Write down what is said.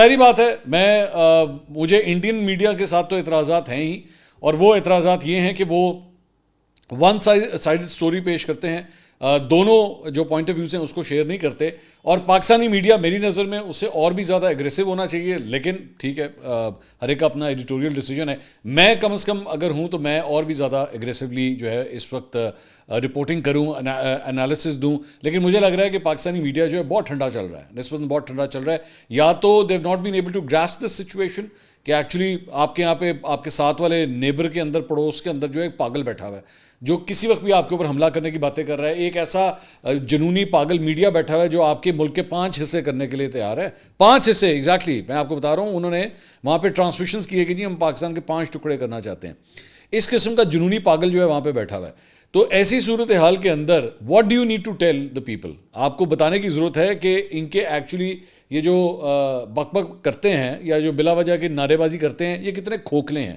ظاہری بات ہے مجھے انڈین میڈیا کے ساتھ تو اعتراضات ہیں ہی، اور وہ اعتراضات یہ ہیں کہ وہ ون سائڈ سٹوری پیش کرتے ہیں، دونوں جو پوائنٹ آف ویوز ہیں اس کو شیئر نہیں کرتے، اور پاکستانی میڈیا میری نظر میں اس سے اور بھی زیادہ اگریسو ہونا چاہیے، لیکن ٹھیک ہے، ہر ایک کا اپنا ایڈیٹوریل ڈیسیجن ہے۔ میں کم از کم اگر ہوں تو میں اور بھی زیادہ اگریسولی جو ہے اس وقت رپورٹنگ کروں، انالیسس دوں، لیکن مجھے لگ رہا ہے کہ پاکستانی میڈیا جو ہے بہت ٹھنڈا چل رہا ہے، نسبتاً بہت ٹھنڈا چل رہا ہے، یا تو they have not been able to grasp this situation کہ ایکچولی آپ کے یہاں پہ آپ کے ساتھ والے نیبر کے اندر، پڑوس کے اندر جو ہے ایک پاگل بیٹھا ہوا ہے جو کسی وقت بھی آپ کے اوپر حملہ کرنے کی باتیں کر رہا ہے، ایک ایسا جنونی پاگل میڈیا بیٹھا ہوا ہے جو آپ کے ملک کے 5 حصے کرنے کے لیے تیار ہے، 5 حصے ایگزیکٹلی میں آپ کو بتا رہا ہوں، انہوں نے وہاں پہ ٹرانسمیشنز کیے کہ جی ہم پاکستان کے 5 ٹکڑے کرنا چاہتے ہیں، اس قسم کا جنونی پاگل جو ہے وہاں پہ بیٹھا ہوا ہے۔ تو ایسی صورتحال کے اندر what do you need to tell the people, آپ کو بتانے کی ضرورت ہے کہ ان کے ایکچولی یہ جو بک بک کرتے ہیں یا جو بلا وجہ کے نعرے بازی کرتے ہیں یہ کتنے کھوکھلے ہیں۔